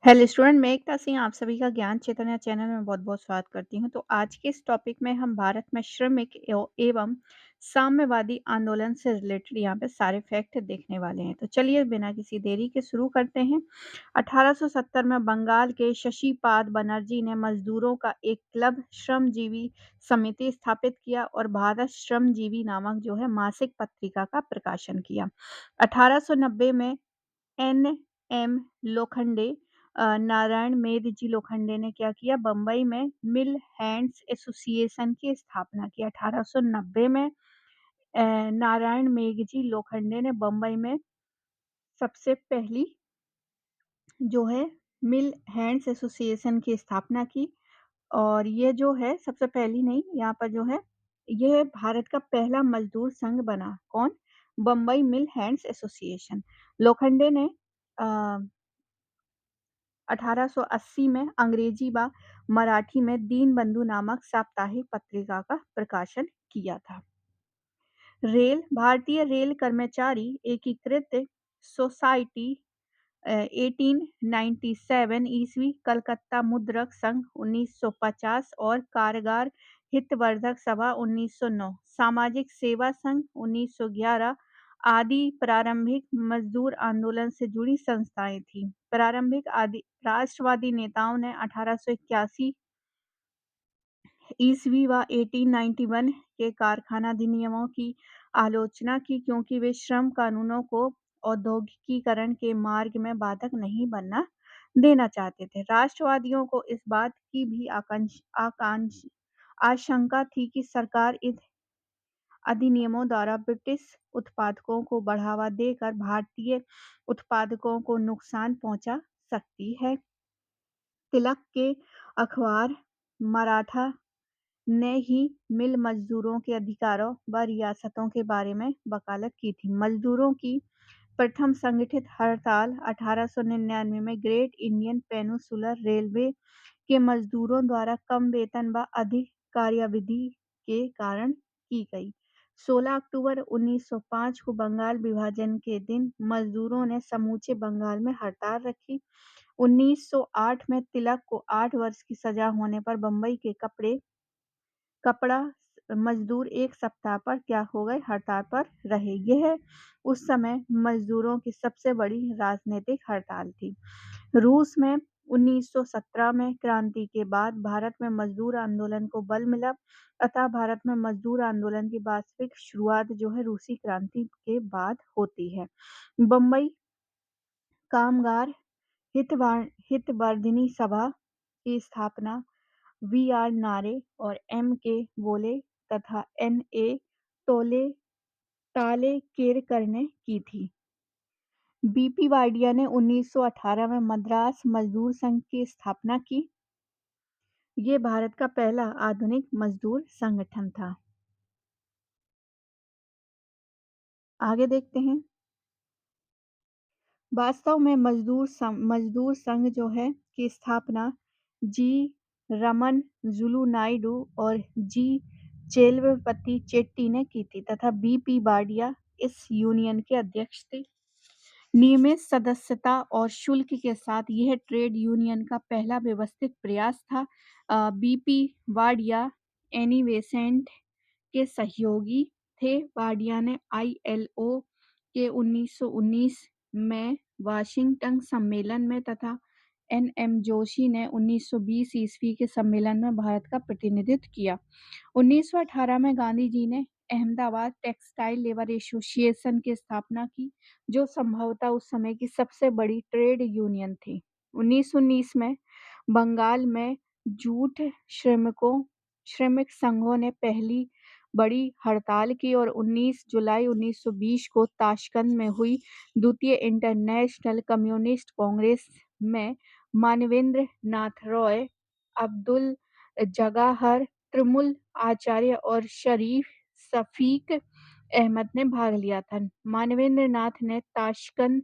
Hello student, मैं एकता सिंह आप सभी का ज्ञान चैतन्य चैनल में बहुत-बहुत स्वागत करती हूँ। तो आज के इस टॉपिक में हम भारत में श्रमिक एवं साम्यवादी आंदोलन से रिलेटेड यहाँ पे सारे फैक्ट देखने वाले हैं। तो चलिए बिना किसी देरी के शुरू करते हैं। 1870 में बंगाल के शशिपाद बनर्जी ने मजदूरों का एक क्लब श्रमजीवी समिति स्थापित किया और भारत श्रमजीवी नामक जो है मासिक पत्रिका का प्रकाशन किया। 1890 में एन.एम. लोखंडे नारायण मेघजी लोखंडे ने क्या किया? बम्बई में मिल हैंड्स एसोसिएशन की स्थापना की। 1890 में नारायण मेघजी लोखंडे ने बम्बई में सबसे पहली जो है मिल हैंड्स एसोसिएशन की स्थापना की और ये जो है सबसे पहली नहीं, यहाँ पर जो है ये भारत का पहला मजदूर संघ बना। कौन? बम्बई मिल हैंड्स एसोसिएशन। लोखंडे ने अ 1880 में अंग्रेजी व मराठी में दीनबंधु नामक साप्ताहिक पत्रिका का प्रकाशन किया था। भारतीय रेल कर्मचारी एकीकृत सोसाइटी 1897 ईस्वी, कलकत्ता मुद्रक संघ 1950 और कारगर हितवर्धक सभा 1909, सामाजिक सेवा संघ 1911 आदि प्रारंभिक मजदूर आंदोलन से जुड़ी संस्थाएं थीं। प्रारंभिक आदि राष्ट्रवादी नेताओं ने 1881 ईस्वी व 1891 के कारखाना अधिनियमों की आलोचना की क्योंकि वे श्रम कानूनों को औद्योगिकीकरण के मार्ग में बाधक नहीं बनना देना चाहते थे। राष्ट्रवादियों को इस बात की भी आशंका थी कि सरकार इन अधिनियमों द्वारा ब्रिटिश उत्पादकों को बढ़ावा देकर भारतीय उत्पादकों को नुकसान पहुंचा सकती है। तिलक के अखबार मराठा ने ही मिल मजदूरों के अधिकारों व रियासतों के बारे में वकालत की थी। मजदूरों की प्रथम संगठित हड़ताल 1899 में ग्रेट इंडियन पेनिनसुलर रेलवे के मजदूरों द्वारा कम वेतन व अधिक कार्यावधि के कारण की गई। 16 अक्टूबर 1905 को बंगाल विभाजन के दिन मजदूरों ने समूचे बंगाल में हड़ताल रखी। 1908 में तिलक को 8 वर्ष की सजा होने पर बम्बई के कपड़ा मजदूर एक सप्ताह पर क्या हो गए? हड़ताल पर रहे। यह उस समय मजदूरों की सबसे बड़ी राजनीतिक हड़ताल थी। रूस में 1917 में क्रांति के बाद भारत में मजदूर आंदोलन को बल मिला, अतः भारत में मजदूर आंदोलन की वास्तविक शुरुआत जो है रूसी क्रांति के बाद होती है। बम्बई कामगार हितवर्धिनी सभा की स्थापना वी.आर. नारे और एम.के. वोले तथा एन.ए. टोले टालेकेरकर ने की थी। बी.पी. वाडिया ने 1918 में मद्रास मजदूर संघ की स्थापना की। ये भारत का पहला आधुनिक मजदूर संगठन था। आगे देखते हैं। वास्तव में मजदूर संघ जो है की स्थापना जी रमन नायडू और जी चेलवपति चेट्टी ने की थी तथा बी.पी. वाडिया इस यूनियन के अध्यक्ष थे। नियमित सदस्यता और शुल्क के साथ यह ट्रेड यूनियन का पहला व्यवस्थित प्रयास था। बी.पी. वाडिया एनी बेसेंट के सहयोगी थे। वाडिया ने आईएलओ के 1919 में वाशिंगटन सम्मेलन में तथा एन.एम. जोशी ने 1920 ईस्वी के सम्मेलन में भारत का प्रतिनिधित्व किया। 1918 में गांधी जी ने अहमदाबाद टेक्सटाइल लेबर एसोसिएशन की स्थापना की, जो संभवतः उस समय की सबसे बड़ी ट्रेड यूनियन थी। 1919 में बंगाल में जूट श्रमिक संघों ने पहली बड़ी हड़ताल की और 19 जुलाई 1920 को ताशकंद में हुई द्वितीय इंटरनेशनल कम्युनिस्ट कांग्रेस में मानवेंद्र नाथ रॉय, अब्दुल जगाहर, त्रिमुल आचार्य और शरीफ शफीक अहमद ने भाग लिया था। मानवेंद्र नाथ ने ताशकंद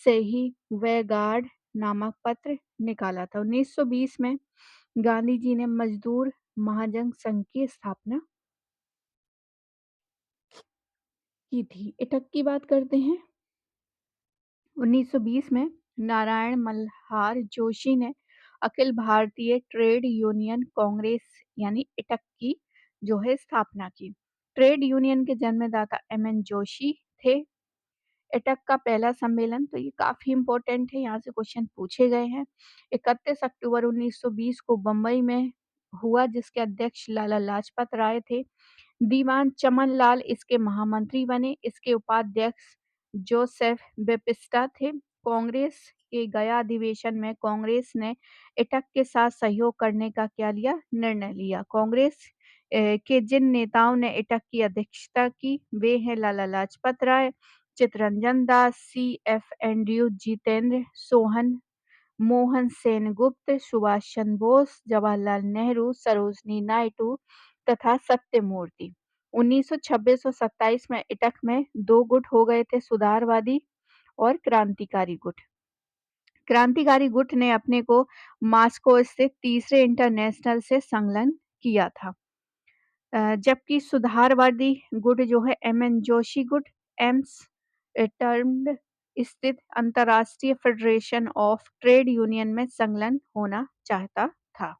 से ही वैगार्ड नामक पत्र निकाला था। 1920 में गांधी जी ने मजदूर महाजन संघ की स्थापना की थी। इटक की बात करते हैं। 1920 में नारायण मल्हार जोशी ने अखिल भारतीय ट्रेड यूनियन कांग्रेस यानी इटक की जो है स्थापना की। ट्रेड यूनियन के जन्मदाता एम.एन. जोशी थे। इटक का पहला सम्मेलन तो ये काफ़ी इम्पोर्टेंट है, यहाँ से क्वेश्चन पूछे गए हैं। 31 अक्टूबर 1920 को बम्बई में हुआ जिसके अध्यक्ष लाला लाजपत राय थे। दीवान चमन लाल इसके महामंत्री बने। इसके उपाध्यक्ष जोसेफ बेपिस्टा थे। कांग्रेस के गया अधिवेशन में कांग्रेस ने इटक के साथ सहयोग करने का क्या लिया निर्णय लिया। कांग्रेस के जिन नेताओं ने इटक की अध्यक्षता की वे हैं लाला लाजपत राय, चित्तरंजन दास, सी.एफ. एंड्रयू, जितेंद्र सोहन, मोहन सेनगुप्त, सुभाष चंद्र बोस, जवाहरलाल नेहरू, सरोजिनी नायडू तथा सत्यमूर्ति। 1926 और 27 में इटक में दो गुट हो गए थे, सुधारवादी और क्रांतिकारी गुट। क्रांतिकारी गुट ने अपने को मास्को स्थित तीसरे इंटरनेशनल से संलग्न किया था। जबकि सुधारवादी गुट जो है एम.एन. जोशी गुट एम्स टर्म्ड स्थित अंतर्राष्ट्रीय फेडरेशन ऑफ ट्रेड यूनियन में संलग्न होना चाहता था।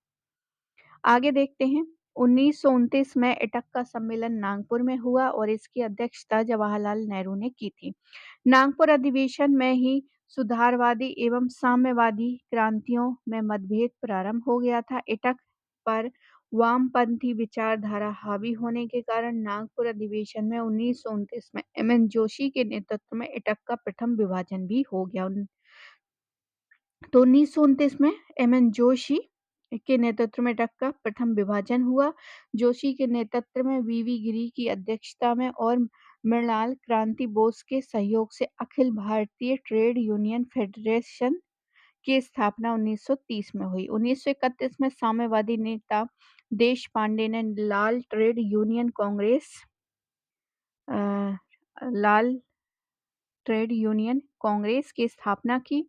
आगे देखते हैं 1929 में इटक का सम्मेलन नागपुर में हुआ और इसकी अध्यक्षता जवाहरलाल नेहरू ने की थी। नागपुर अधिवेशन में ही सुधारवादी एवं साम्यवादी क्रांतियों में मतभेद प्रारंभ हो गया था। इटक पर वामपंथी विचारधारा हावी होने के कारण नागपुर अधिवेशन में 1929 में एम.एन. जोशी के नेतृत्व में इटक का प्रथम विभाजन भी हो गया। तो 1929 में एम.एन. जोशी के नेतृत्व में इटक का प्रथम विभाजन हुआ। जोशी के नेतृत्व में वी.वी. गिरी की अध्यक्षता में और मृणाल क्रांति बोस के सहयोग से Akhil Bharatiya trade union federation की स्थापना 1930 में हुई। 1931 में साम्यवादी नेता देश पांडे ने लाल ट्रेड यूनियन कांग्रेस की स्थापना की।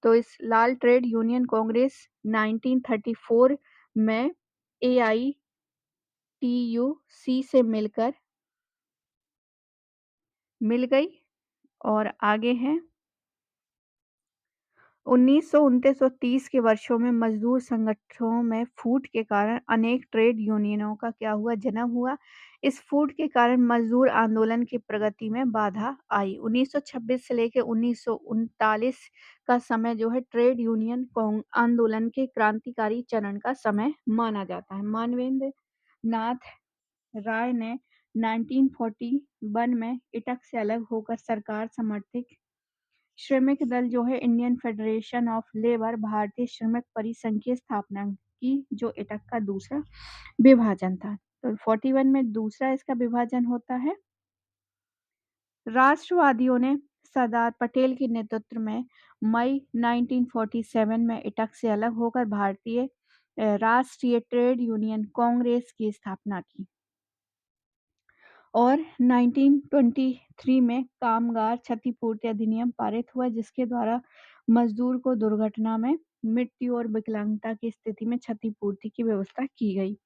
तो इस लाल ट्रेड यूनियन कांग्रेस 1934 में एआईटीयूसी से मिल गई और आगे है 1929 और 30 के वर्षों में मजदूर संगठनों में फूट के कारण अनेक ट्रेड यूनियनों का क्या हुआ जन्म हुआ। इस फूट के कारण मजदूर आंदोलन की प्रगति में बाधा आई। 1926 से लेकर 1939 का समय जो है ट्रेड यूनियन आंदोलन के क्रांतिकारी चरण का समय माना जाता है। मानवेंद्र नाथ राय ने 1941 में इटक से अलग होकर सरकार समर्थित श्रमिक दल जो है इंडियन फेडरेशन ऑफ लेबर भारतीय श्रमिक परिसंघ की स्थापना की जो इटक का दूसरा विभाजन था। तो 41 में दूसरा इसका विभाजन होता है। राष्ट्रवादियों ने सरदार पटेल के नेतृत्व में मई 1947 में इटक से अलग होकर भारतीय राष्ट्रीय ट्रेड यूनियन कांग्रेस की स्थापना की और 1923 में कामगार क्षतिपूर्ति अधिनियम पारित हुआ जिसके द्वारा मजदूर को दुर्घटना में मृत्यु और विकलांगता की स्थिति में क्षतिपूर्ति की व्यवस्था की गई।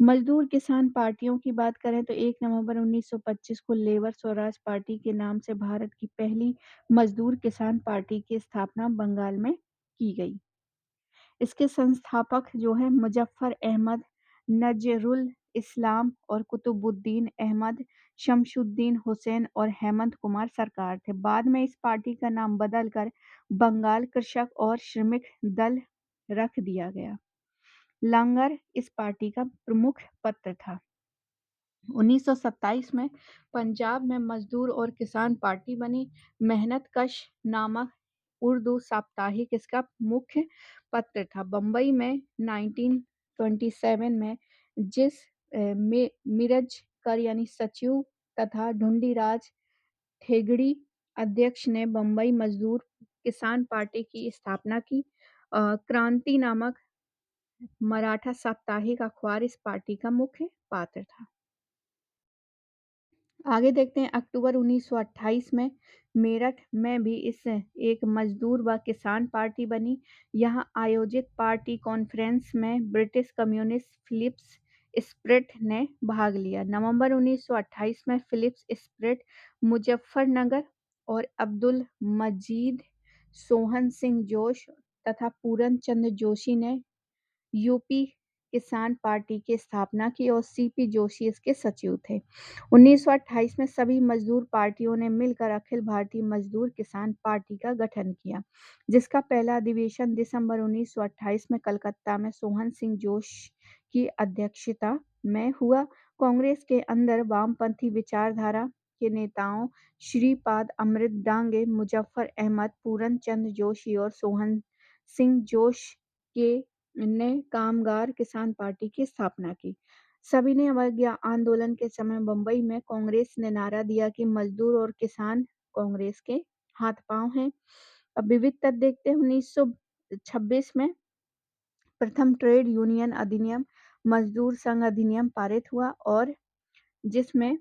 मजदूर किसान पार्टियों की बात करें तो 1 नवंबर 1925 को लेबर स्वराज पार्टी के नाम से भारत की पहली मजदूर किसान पार्टी की स्थापना बंगाल में की गई। इसके संस्थापक जो है मुजफ्फर अहमद, नजरुल इस्लाम और कुतुबुद्दीन अहमद, शमसुद्दीन हुसैन और हेमंत कुमार सरकार थे। बाद में इस पार्टी का नाम बदलकर बंगाल कृषक और श्रमिक दल रख दिया गया। लंगर इस पार्टी का प्रमुख पत्र था। 1927 में पंजाब में मजदूर और किसान पार्टी बनी। मेहनत कश नामक उर्दू साप्ताहिक इसका मुख्य पत्र था। बम्बई में 1927 में जिस मिरजकर यानी सचिव तथा ढूंढीराज ठेगड़ी अध्यक्ष ने बम्बई मजदूर किसान पार्टी की स्थापना की। क्रांति नामक मराठा साप्ताहिक अखबार इस पार्टी का मुख्य पात्र था। आगे देखते हैं अक्टूबर 1928 में मेरठ में भी इस एक मजदूर व किसान पार्टी बनी। यहाँ आयोजित पार्टी कॉन्फ्रेंस में ब्रिटिश कम्युनिस्ट फिलिप्स स्प्रेट ने भाग लिया। नवंबर 1928 में फिलिप्स स्प्रेट मुजफ्फरनगर और अब्दुल मजीद सोहन सिंह जोश तथा पूरन चंद्र जोशी ने यूपी किसान पार्टी की स्थापना की और सीपी जोशी इसके सचिव थे। 1928 में सभी मजदूर पार्टियों ने मिलकर अखिल भारतीय मजदूर किसान पार्टी का गठन किया, जिसका पहला अधिवेशन दिसंबर 1928 में कलकत्ता में सोहन सिंह जोश की अध्यक्षता में हुआ। कांग्रेस के अंदर वामपंथी विचारधारा के नेताओं श्रीपाद अमृत डांगे, मुजफ्फर अहमद, पूरन चंद्र जोशी और सोहन सिंह जोश के ने कामगार किसान पार्टी की स्थापना की। सभी ने अवज्ञा आंदोलन के समय बंबई में कांग्रेस ने नारा दिया कि मजदूर और किसान कांग्रेस के हाथ पांव हैं। अब विविध तथ्य देखते हैं। 1926 में प्रथम ट्रेड यूनियन अधिनियम मजदूर संघ अधिनियम पारित हुआ और जिसमें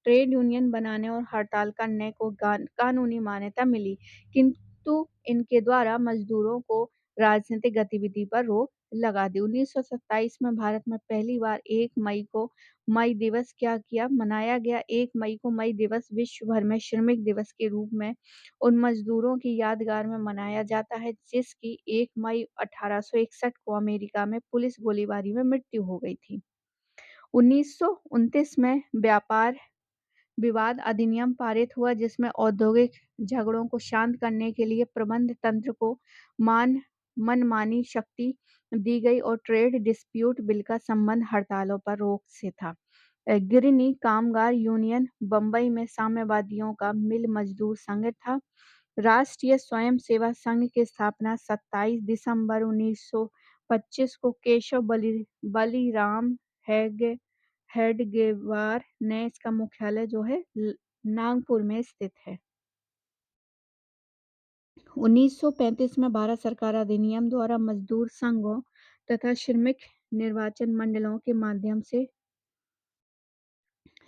ट्रेड यूनियन बनाने और हड़ताल करने को कानूनी मान्यता मिली, किंतु इनके द्वारा मजदूरों को राजनीतिक गतिविधि पर रोक लगा दी। 1927 में भारत में पहली बार 1 मई को मई दिवस क्या किया मनाया गया। 1 मई को मई दिवस विश्व भर में श्रमिक दिवस के रूप में उन मजदूरों की यादगार में मनाया जाता है जिसकी 1 मई 1861 को अमेरिका में पुलिस गोलीबारी में मृत्यु हो गई थी। 1929 में व्यापार विवाद अधिनियम पारित हुआ जिसमें औद्योगिक झगड़ों को शांत करने के लिए प्रबंध तंत्र को मनमानी शक्ति दी गई और ट्रेड डिस्प्यूट बिल का संबंध हड़तालों पर रोक से था। गिरनी कामगार यूनियन बंबई में साम्यवादियों का मिल मजदूर संघ था। राष्ट्रीय स्वयं सेवा संघ की स्थापना 27 दिसंबर 1925 को केशव बलिराम हेडगेवार ने इसका मुख्यालय जो है नागपुर में स्थित है। 1935 में भारत सरकार अधिनियम द्वारा मजदूर संघों तथा श्रमिक निर्वाचन मंडलों के माध्यम से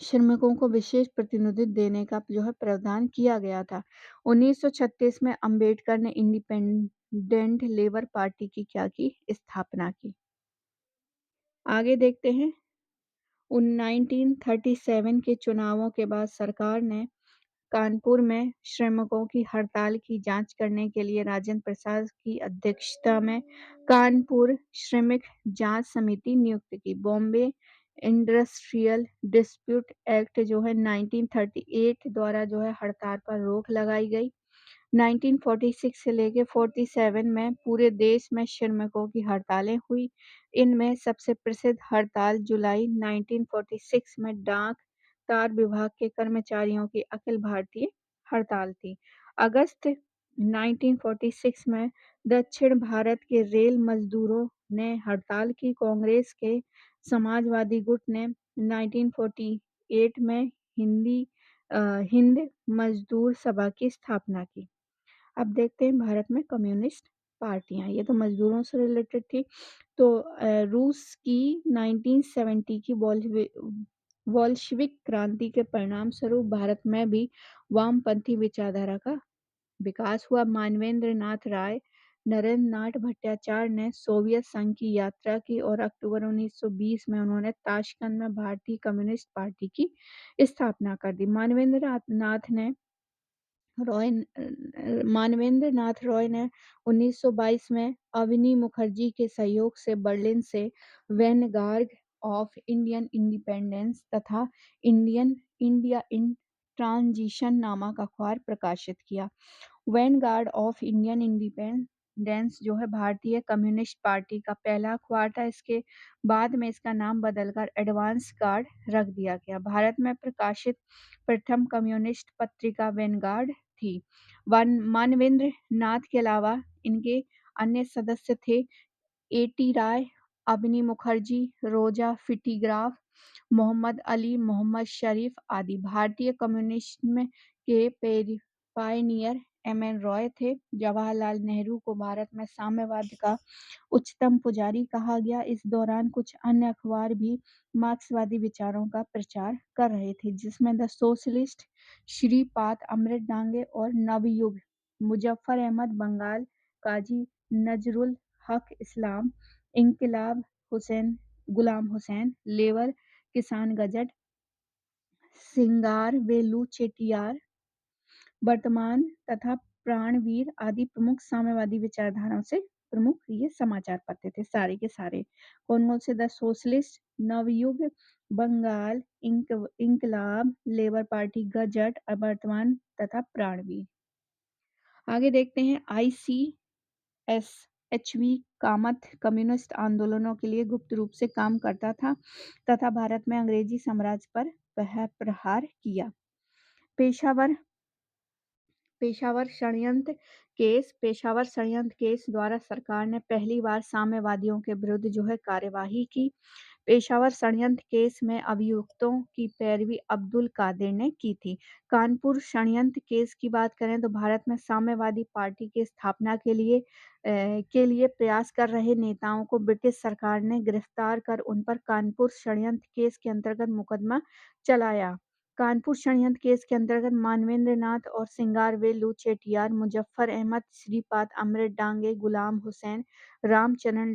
श्रमिकों को विशेष प्रतिनिधित्व देने का जो है प्रावधान किया गया था। 1936 में अंबेडकर ने इंडिपेंडेंट लेबर पार्टी की क्या की स्थापना की। आगे देखते हैं। 1937 के चुनावों के बाद सरकार ने कानपुर में श्रमिकों की हड़ताल की जांच करने के लिए राजेंद्र प्रसाद की अध्यक्षता में कानपुर श्रमिक जांच समिति नियुक्त की। बॉम्बे इंडस्ट्रियल डिस्प्यूट एक्ट जो है 1938 द्वारा जो है हड़ताल पर रोक लगाई गई। 1946 से लेकर 47 में पूरे देश में श्रमिकों की हड़तालें हुई। इनमें सबसे प्रसिद्ध हड़ताल जुलाई 1946 में डाक तार विभाग के कर्मचारियों की अखिल भारतीय हड़ताल थी। अगस्त 1946 में दक्षिण भारत के रेल मजदूरों ने हड़ताल की। कांग्रेस के समाजवादी गुट ने 1948 में हिंद मजदूर सभा की स्थापना की। अब देखते हैं भारत में कम्युनिस्ट पार्टियां। ये तो मजदूरों से रिलेटेड थी। तो रूस की 1970 की बोल्शेविक क्रांति के परिणाम स्वरूप भारत में भी वामपंथी विचारधारा का विकास हुआ। मानवेंद्र नाथ राय, नरेंद्र नाथ भट्टाचार्य ने सोवियत संघ की यात्रा की और अक्टूबर 1920 में उन्होंने ताशकंद में भारतीय कम्युनिस्ट पार्टी की स्थापना कर दी। मानवेंद्र नाथ रॉय ने 1922 में अविनी मुखर्जी के सहयोग से बर्लिन से वैनगार्ड ऑफ इंडियन इंडिपेंडेंस तथा इंडिया इन ट्रांजिशन नामक अखबार प्रकाशित किया। वैनगार्ड ऑफ इंडियन इंडिपेंडेंस जो है भारतीय कम्युनिस्ट पार्टी का पहला अखबार था। इसके बाद में इसका नाम बदलकर एडवांस गार्ड रख दिया गया। भारत में प्रकाशित प्रथम कम्युनिस्ट पत्रिका वैनगार्ड थी। मानवेंद्र नाथ के अलावा इनके अन्य सदस्य थे एटी राय, अवनी मुखर्जी, रोजा फिटिग्राफ, मोहम्मद अली, मोहम्मद शरीफ आदि। भारतीय कम्युनिज्म के पायनियर एम.एन. रॉय थे। जवाहरलाल नेहरू को भारत में साम्यवाद का उच्चतम पुजारी कहा गया। इस दौरान कुछ अन्य अखबार भी मार्क्सवादी विचारों का प्रचार कर रहे थे जिसमें द सोशलिस्ट, श्रीपाद अमृत डांगे और नवयुग, मुजफ्फर अहमद बंगाल, काजी नजरुल हक इस्लाम, इंकलाब गुलाम हुसैन, लेबर किसान गजट, सिंगार वेलू चेटियार वर्तमान तथा प्राणवीर आदि प्रमुख साम्यवादी विचारधाराओं से प्रमुख ये समाचार पत्र थे सारे के सारे। कौन-कौन से? The Socialist, Navayug, Bengal, Inquilab, Labour Party, Gazette, Vartaman तथा प्राणवीर। आगे देखते हैं आईसीएस। एचवी कामत कम्युनिस्ट आंदोलनों के लिए गुप्त रूप से काम करता था तथा भारत में अंग्रेजी साम्राज्य पर प्रहार किया। पेशावर पेशावर षड्यंत्र केस द्वारा सरकार ने पहली बार साम्यवादियों के विरुद्ध जो है कार्यवाही की। पेशावर षड्यंत्र केस में अभियुक्तों की पैरवी अब्दुल कादिर ने की थी। कानपुर षड्यंत्र केस की बात करें तो भारत में साम्यवादी पार्टी की स्थापना के लिए प्रयास कर रहे नेताओं को ब्रिटिश सरकार ने गिरफ्तार कर उन पर कानपुर षड्यंत्र केस के अंतर्गत मुकदमा चलाया। कानपुर षड्यंत्र केस के अंतर्गत मानवेंद्र नाथ और सिंगारवेलु चेटियार, मुजफ्फर अहमद, श्रीपाद अमृत डांगे, गुलाम हुसैन, रामचरण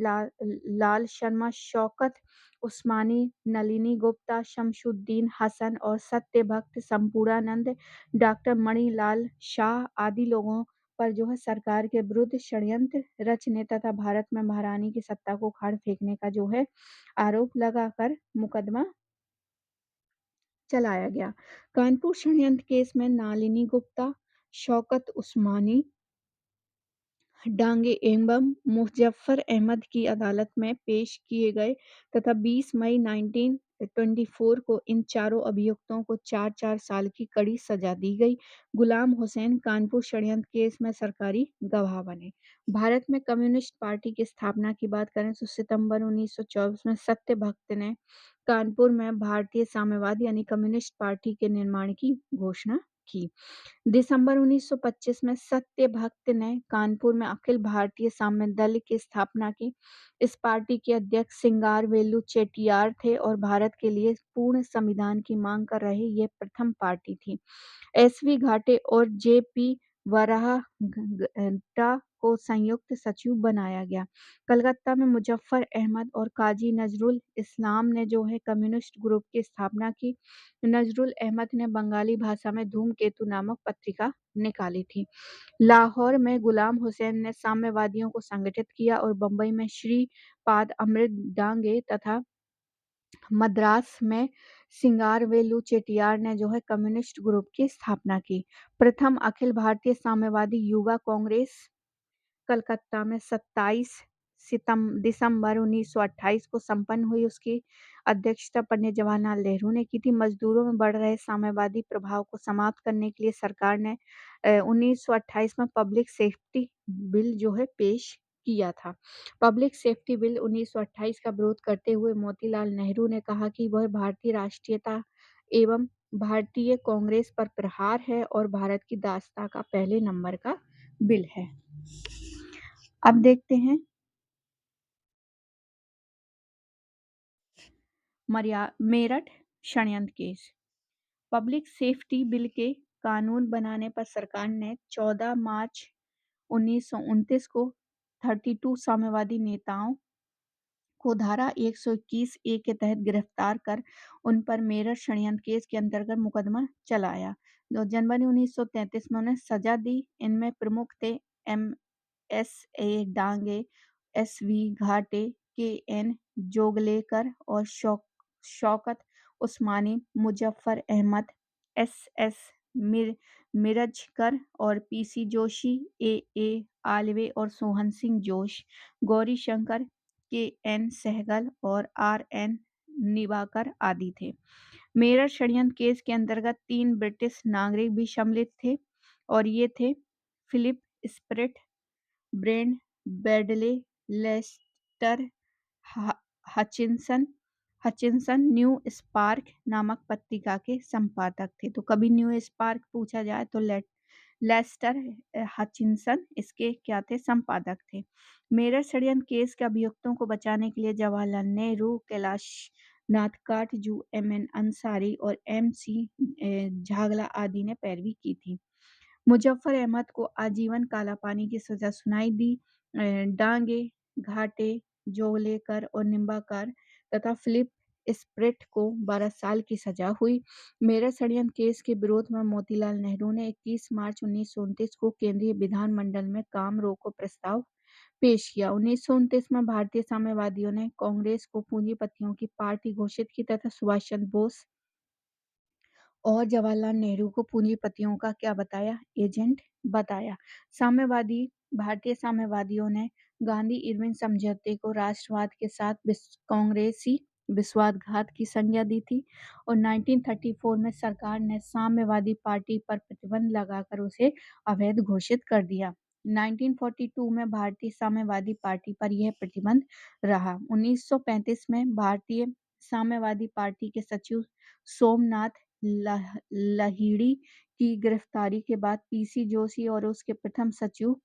लाल शर्मा, शौकत उस्मानी, नलिनी गुप्ता, शमसुद्दीन हसन और सत्यभक्त संपूर्णानंद, डॉक्टर मणिलाल शाह आदि लोगों पर जो है सरकार के विरुद्ध षड्यंत्र रचने तथा भारत में महारानी की सत्ता को उखाड़ फेंकने का जो है आरोप लगाकर मुकदमा चलाया गया। कानपुर षड्यंत्र केस में नलिनी गुप्ता, शौकत उस्मानी डांगे एवं मुजफ्फर अहमद की अदालत में पेश किए गए तथा 20 मई 1924 को इन चारों अभियुक्तों को 4-4 साल की कड़ी सजा दी गई। गुलाम हुसैन कानपुर षड्यंत्र केस में सरकारी गवाह बने। भारत में कम्युनिस्ट पार्टी की स्थापना की बात करें तो सितंबर 1924 में सत्यभक्त ने कानपुर में भारतीय साम्यवाद यानी कम्युनिस्ट पार्टी के निर्माण की घोषणा की। दिसंबर 1925 में सत्यभक्त ने कानपुर में अखिल भारतीय साम्य दल की स्थापना की। इस पार्टी के अध्यक्ष सिंगारवेलु चेट्टियार थे और भारत के लिए पूर्ण संविधान की मांग कर रहे ये प्रथम पार्टी थी। एसवी घाटे और जेपी वराहटा को संयुक्त सचिव बनाया गया। कलकत्ता में मुजफ्फर अहमद और काजी नजरुल इस्लाम ने जो है कम्युनिस्ट ग्रुप की स्थापना की। नजरुल अहमद ने बंगाली भाषा में धूमकेतु नामक पत्रिका निकाली थी। लाहौर में गुलाम हुसैन ने साम्यवादियों को संगठित किया और बंबई में श्रीपाद अमृत डांगे तथा मद्रास में सिंगारवेलु चेट्टियार ने जो है कम्युनिस्ट ग्रुप की स्थापना की। प्रथम अखिल भारतीय साम्यवादी युवा कांग्रेस कलकत्ता में 27 दिसंबर 1928 को संपन्न हुई। उसकी अध्यक्षता पंडित जवाहरलाल नेहरू ने की थी। मजदूरों में बढ़ रहे साम्यवादी प्रभाव को समाप्त करने के लिए सरकार ने 1928 में पब्लिक सेफ्टी बिल जो है पेश किया था। पब्लिक सेफ्टी बिल 1928 का विरोध करते हुए मोतीलाल नेहरू ने कहा कि वह भारतीय राष्ट्रीयता एवं भारतीय कांग्रेस पर प्रहार है और भारत की दासता का पहले नंबर का बिल है। अब देखते हैं मेरठ षड्यंत्र केस। पब्लिक सेफ्टी बिल के कानून बनाने पर सरकार ने 14 मार्च 1929 को 32 साम्यवादी नेताओं को धारा 121 ए के तहत गिरफ्तार कर उन पर मेरठ षड्यंत्र केस के अंतर्गत मुकदमा चलाया। 2 जनवरी 1933 में उन्हें सजा दी। इनमें प्रमुख थे एम एस ए डांगे, एस वी घाटे, के एन जोगलेकर और शौकत उस्मानी, मुजफ्फर अहमद, एस एस मिरजकर और पीसी जोशी, ए आलवे और सोहन सिंह जोश, गौरी शंकर, के एन सहगल और आर एन निवाकर आदि थे। मेरठ षड्यंत्र केस के अंतर्गत 3 ब्रिटिश नागरिक भी सम्मिलित थे और ये थे Philip Spratt, Ben Bradley, Lester Hutchinson New Spark नामक पत्रिका के संपादक थे। तो कभी न्यू स्पार्क पूछा जाए तो लेस्टर हचिंसन इसके क्या थे? संपादक थे। मेरठ षड्यंत्र केस के अभियुक्तों को बचाने के लिए जवाहरलाल नेहरू, कैलाश नाथ काटजू, एम.एन. अंसारी और एम.सी. झागला आदि ने पैरवी की थी। मुजफ्फर अहमद को आजीवन कालापानी की सजा सुनाई दी। डांगे, घाटे, जोगलेकर और निम्बाकर तथा फिलिप स्प्रिट को 12 साल की सजा हुई। मेरठ षड्यंत्र केस के विरोध में मोतीलाल नेहरू ने 21 मार्च 1929 को केंद्रीय विधानमंडल में काम रोको प्रस्ताव पेश किया। 1929 में भारतीय साम्यवादियों ने कांग्रेस को पूंजीपतियों की पार्टी घोषित की तथा सुभाष चंद्र बोस और जवाहरलाल नेहरू को पूंजीपतियों का क्या बताया? एजेंट बताया। साम्यवादी भारतीय साम्यवादियों ने गांधी-इरविन समझौते को राष्ट्रवाद के साथ कांग्रेसी विश्वासघात की संज्ञा दी थी और 1934 में सरकार ने साम्यवादी पार्टी पर प्रतिबंध लगाकर उसे अवैध घोषित कर दिया। 1942 में भारतीय साम्यवादी पार्टी पर यह प्रतिबंध रहा। 1935 में भारतीय साम्यवादी पार्टी के सचिव सोमनाथ लाहिड़ी की गिरफ्तारी के बाद पीसी जोशी और उसके प्रथम सचिव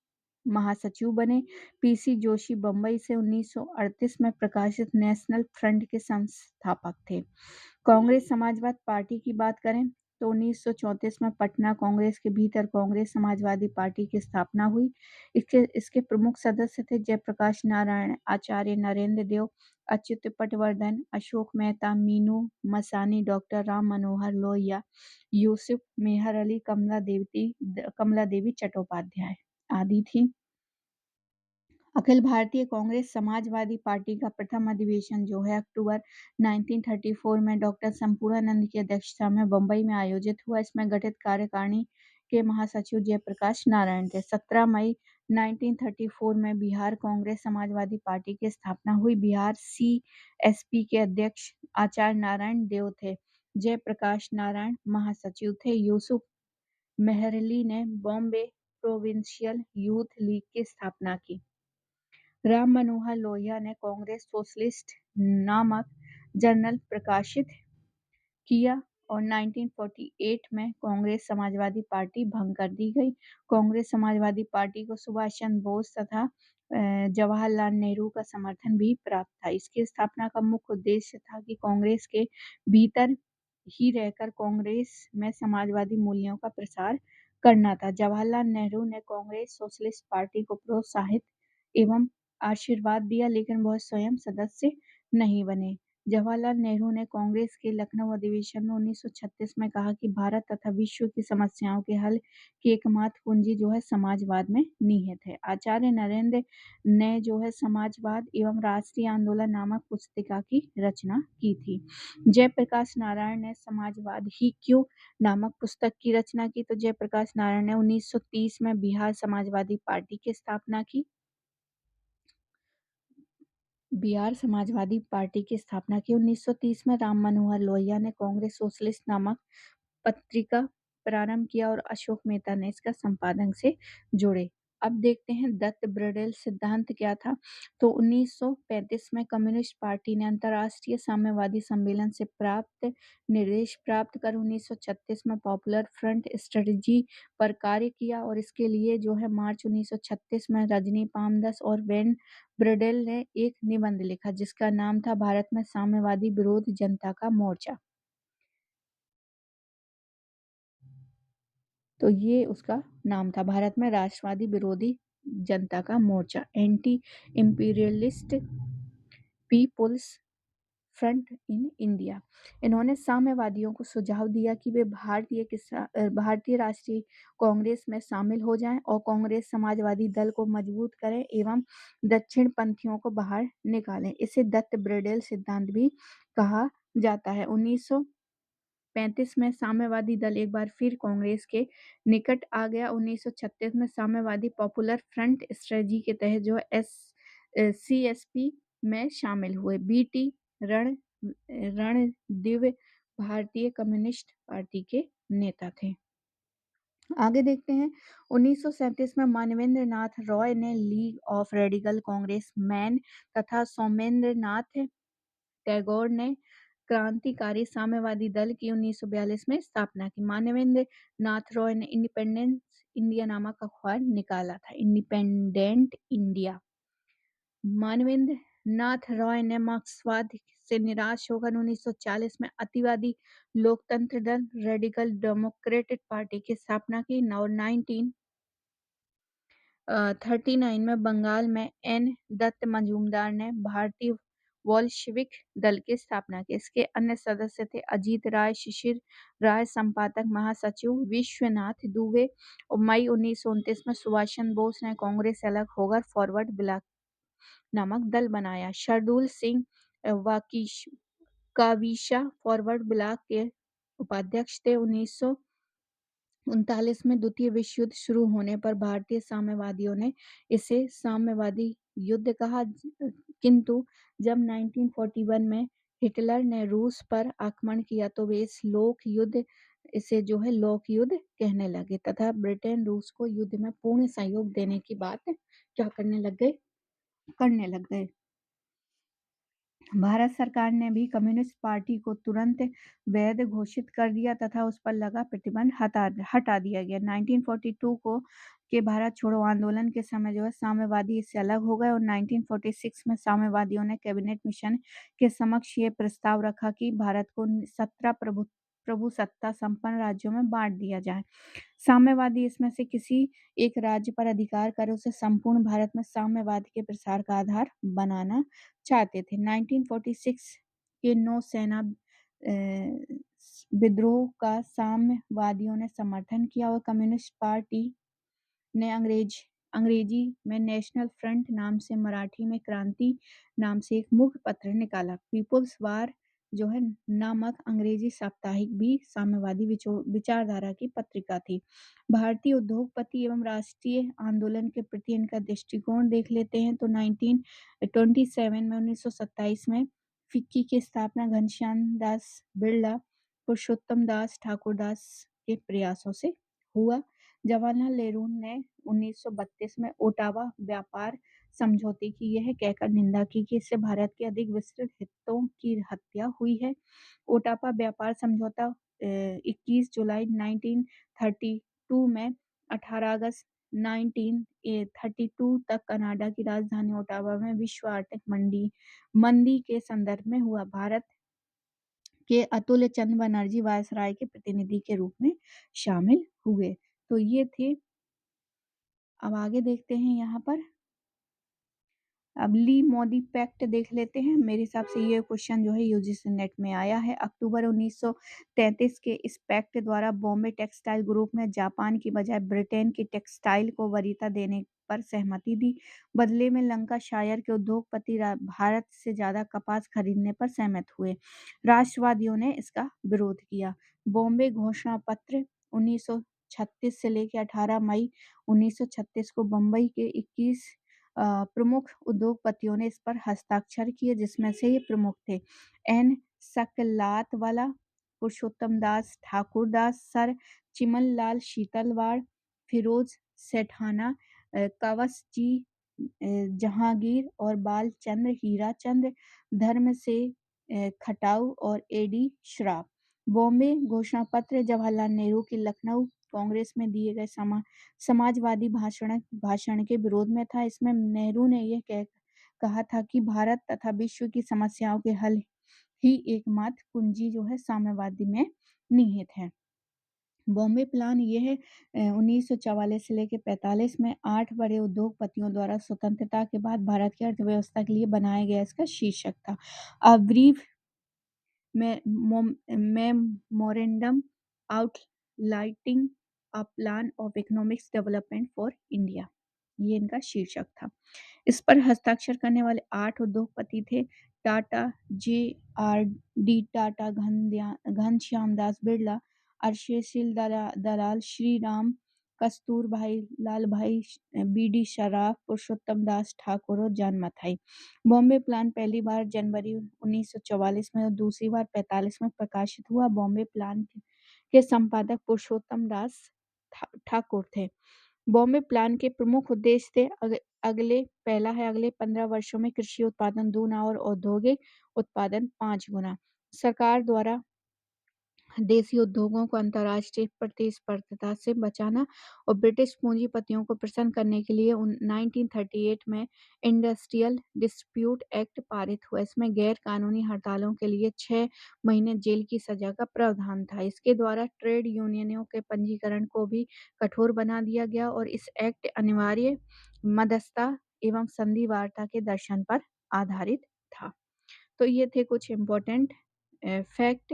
महासचिव बने। पीसी जोशी बंबई से 1938 में प्रकाशित नेशनल फ्रंट के संस्थापक थे। कांग्रेस समाजवाद पार्टी की बात करें तो 1934 में पटना कांग्रेस के भीतर कांग्रेस समाजवादी पार्टी की स्थापना हुई। इसके इसके प्रमुख सदस्य थे जयप्रकाश नारायण, आचार्य नरेंद्र देव, अच्युत पटवर्धन, अशोक मेहता, मीनू मसानी, डॉक्टर राम मनोहर लोहिया, यूसुफ मेहर अली, कमला देवी चट्टोपाध्याय आदि थी। अखिल भारतीय कांग्रेस समाजवादी पार्टी का प्रथम अधिवेशन जो है अक्टूबर 1934 में डॉक्टर संपूर्णानंद की अध्यक्षता में बंबई में आयोजित हुआ। इसमें गठित कार्यकारिणी के महासचिव जयप्रकाश नारायण थे। 17 मई 1934 में बिहार कांग्रेस समाजवादी पार्टी की स्थापना हुई। बिहार सीएसपी के अध्यक्ष आचार्य नारायण देव थे। जयप्रकाश नारायण महासचिव थे। यूसुफ मेहरली ने बॉम्बे प्रोविंशियल यूथ लीग की स्थापना की। राम मनोहर लोहिया ने कांग्रेस सोशलिस्ट नामक जर्नल प्रकाशित किया और 1948 में कांग्रेस समाजवादी पार्टी भंग कर दी गई। कांग्रेस समाजवादी पार्टी को सुभाष चंद्र बोस तथा जवाहरलाल नेहरू का समर्थन भी प्राप्त था। इसकी स्थापना का मुख्य उद्देश्य था कि कांग्रेस के भीतर ही रहकर कांग्रेस में समाजवादी मूल्यों का प्रसार करना था। जवाहरलाल नेहरू ने कांग्रेस सोशलिस्ट पार्टी को प्रोत्साहित एवं आशीर्वाद दिया लेकिन वह स्वयं सदस्य नहीं बने। जवाहरलाल नेहरू ने कांग्रेस के लखनऊ अधिवेशन में 1936 में कहा कि भारत तथा विश्व की समस्याओं के हल की एकमात्र कुंजी जो है समाजवाद में निहित है। आचार्य नरेंद्र ने जो है समाजवाद एवं राष्ट्रीय आंदोलन नामक पुस्तिका की रचना की थी। जयप्रकाश नारायण ने समाजवाद ही क्यों नामक पुस्तक की रचना की। तो जयप्रकाश नारायण ने 1930 में बिहार समाजवादी पार्टी की स्थापना की। बिहार समाजवादी पार्टी की स्थापना की। 1930 में राम मनोहर लोहिया ने कांग्रेस सोशलिस्ट नामक पत्रिका प्रारंभ किया और अशोक मेहता ने इसका संपादन से जुड़े। अब देखते हैं दत्त ब्रडेल सिद्धांत क्या था। तो 1935 में कम्युनिस्ट पार्टी ने अंतर्राष्ट्रीय साम्यवादी सम्मेलन से प्राप्त निर्देश प्राप्त कर 1936 में पॉपुलर फ्रंट स्ट्रेटजी पर कार्य किया और इसके लिए जो है मार्च 1936 में रजनी पामदास और वेन ब्रडेल ने एक निबंध लिखा जिसका नाम था भारत में साम्यवादी विरोध जनता का मोर्चा। तो ये उसका नाम था, भारत में राष्ट्रवादी विरोधी जनता का मोर्चा, anti imperialist people's front in India. इन्होंने साम्यवादियों को सुझाव दिया कि वे भारतीय राष्ट्रीय कांग्रेस में शामिल हो जाएं और कांग्रेस समाजवादी दल को मजबूत करें एवं दक्षिण पंथियों को बाहर निकालें। इसे दत्त ब्रेडेल सिद्धांत भी कहा जाता है। 1935 में साम्यवादी दल एक बार फिर कांग्रेस के निकट आ गया। 1936 में साम्यवादी पॉपुलर फ्रंट स्ट्रेटजी के तहत जो सीएसपी में शामिल हुए। बीटी रणदिवे भारतीय कम्युनिस्ट पार्टी के नेता थे। आगे देखते हैं 1937 में मानवेंद्र नाथ रॉय ने league of radical Congress man तथा सौमेंद्र नाथ टैगोर ने क्रांतिकारी साम्यवादी दल की 1942 में स्थापना की। मानवेंद्र नाथ रॉय ने इंडिपेंडेंस इंडिया नामक अखबार निकाला था, इंडिपेंडेंट इंडिया। मानवेंद्र नाथ रॉय ने मार्क्सवाद से निराश होकर 1940 में अतिवादी लोकतंत्र दल रेडिकल डेमोक्रेटिक पार्टी की स्थापना की और 1939 में बंगाल में एन दत्त मजूमदार ने भारतीय वोल्शेविक दल की स्थापना की। इसके अन्य सदस्य थे अजीत राय, शिशिर राय, संपादक महासचिव विश्वनाथ दुबे, और मई 1929 में सुभाष चंद्र बोस ने कांग्रेस से अलग होकर फॉरवर्ड ब्लॉक नामक दल बनाया। शरदूल सिंह कावीशा फॉरवर्ड ब्लॉक के उपाध्यक्ष थे। 1939 में द्वितीय विश्व युद्ध शुरू होने पर भारतीय साम्यवादियों ने इसे साम्यवादी युद्ध कहा, किंतु जब 1941 में हिटलर ने रूस पर आक्रमण किया तो वे इसे लोक युद्ध कहने लगे तथा ब्रिटेन रूस को युद्ध में पूर्ण सहयोग देने की बात क्या करने लग गए। भारत सरकार ने भी कम्युनिस्ट पार्टी को तुरंत वैध घोषित कर दिया तथा उस पर लगा प्रतिबंध हटा दिया गया। 1942 के भारत छोड़ो आंदोलन के समय साम्यवादी इससे अलग हो गए और 1946 में साम्यवादियों ने कैबिनेट मिशन के समक्ष ये प्रस्ताव रखा कि भारत को 17 प्रभुसत्ता संपन्न राज्यों में बांट दिया जाए। साम्यवादी इसमें से किसी एक राज्य पर अधिकार कर उसे संपूर्ण भारत में साम्यवाद के प्रसार का आधार बनाना चाहते थे। 1946 के नौसेना विद्रोह का साम्यवादियों ने समर्थन किया और कम्युनिस्ट पार्टी ने अंग्रेजी में नेशनल फ्रंट नाम से, मराठी में क्रांति नाम से एक मुख्य पत्र निकाला। पीपुल्स वार नामक अंग्रेजी साप्ताहिक भी साम्यवादी विचारधारा की पत्रिका थी। भारतीय उद्योगपति एवं राष्ट्रीय आंदोलन के प्रति इनका दृष्टिकोण देख लेते हैं तो 1927 में फिक्की की स्थापना घनश्याम दास बिरला, पुरुषोत्तम दास ठाकुरदास के प्रयासों से हुआ। जवाहरलाल नेहरू ने 1932 में ओटावा व्यापार समझौते की यह कहकर निंदा की कि इससे भारत के अधिक विस्तृत हितों की हत्या हुई है। ओटावा व्यापार समझौता 21 जुलाई 1932 में 18 अगस्त 1932 तक कनाडा की राजधानी ओटावा में विश्व आर्थिक मंदी के संदर्भ में हुआ। भारत के अतुल्य चंद्र बनर्जी वायसराय के प्रतिनिधि के रूप में शामिल हुए। तो ये थे। अब आगे देखते हैं यहाँ पर। अब ली मोदी पैक्ट देख लेते हैं। मेरे हिसाब से ये क्वेश्चन यूजीसी नेट में आया है। अक्टूबर 1933 के इस पैक्ट द्वारा बॉम्बे टेक्सटाइल ग्रुप ने जापान की बजाय ब्रिटेन की टेक्सटाइल को वरीयता देने पर सहमति दी। बदले में लंकाशायर के उद्योगपति भारत से ज्यादा कपास खरीदने पर सहमत हुए। राष्ट्रवादियों ने इसका विरोध किया। बॉम्बे घोषणा पत्र 1936 से लेकर 18 मई 1936 को बम्बई के 21 प्रमुख उद्योगपतियों ने इस पर हस्ताक्षर किए, जिसमें से ये प्रमुख थे एन सकलातवाला, पुरुषोत्तम दास ठाकुरदास, सर चिमन लाल शीतलवाड़, फिरोज सेठाना, कवस जी जहांगीर और बाल चंद्र हीराचंद्र, धर्म से खटाऊ और एडी श्राफ। बॉम्बे घोषणा पत्र जवाहरलाल नेहरू की लखनऊ कांग्रेस में दिए गए समाजवादी भाषण के विरोध में था। इसमें नेहरू ने यह कहा था कि भारत तथा विश्व की समस्याओं के हल ही एकमात्र कुंजी साम्यवादी में निहित है। बॉम्बे प्लान यह 1944 से लेकर 45 में 8 बड़े उद्योगपतियों द्वारा स्वतंत्रता के बाद भारत की अर्थव्यवस्था के लिए बनाया गया इसका शीर्षक था। A brief memorandum outlining a plan of economics development for India, ये इनका शीर्षक था। इस पर हस्ताक्षर करने वाले 8 उद्योगपति थे टाटा, जे.आर.डी. टाटा, घनश्याम दास बिरला, अर्शशील दलाल, श्री राम, कस्तूर भाई, लाल भाई, बी.डी. शराफ, पुरुषोत्तम दास ठाकुर और जान मथाई। बॉम्बे प्लान पहली बार जनवरी 1944 में और दूसरी बार 45 में प्रकाशित हुआ। बॉम्बे प्लान के संपादक पुरुषोत्तम दास ठाकुर थे। बॉम्बे प्लान के प्रमुख उद्देश्य थे अगले 15 वर्षों में कृषि उत्पादन दूना और औद्योगिक उत्पादन 5 गुना। सरकार द्वारा देसी उद्योगों को अंतर्राष्ट्रीय प्रतिस्पर्धा से बचाना और ब्रिटिश पूंजीपतियों को प्रसन्न करने के लिए 1938 में इंडस्ट्रियल डिस्प्यूट एक्ट पारित हुआ। इसमें गैर कानूनी हड़तालों के लिए 6 महीने जेल की सजा का प्रावधान था। इसके द्वारा ट्रेड यूनियनों के पंजीकरण को भी कठोर बना दिया गया और इस एक्ट अनिवार्य मध्यस्थता एवं संधि वार्ता के दर्शन पर आधारित था। तो ये थे कुछ इम्पोर्टेंट फैक्ट।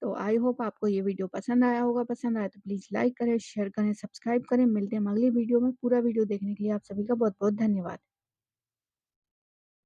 तो आई होप आपको ये वीडियो पसंद आया होगा। पसंद आया तो प्लीज़ लाइक करें, शेयर करें, सब्सक्राइब करें। मिलते हैं हम अगली वीडियो में। पूरा वीडियो देखने के लिए आप सभी का बहुत-बहुत धन्यवाद।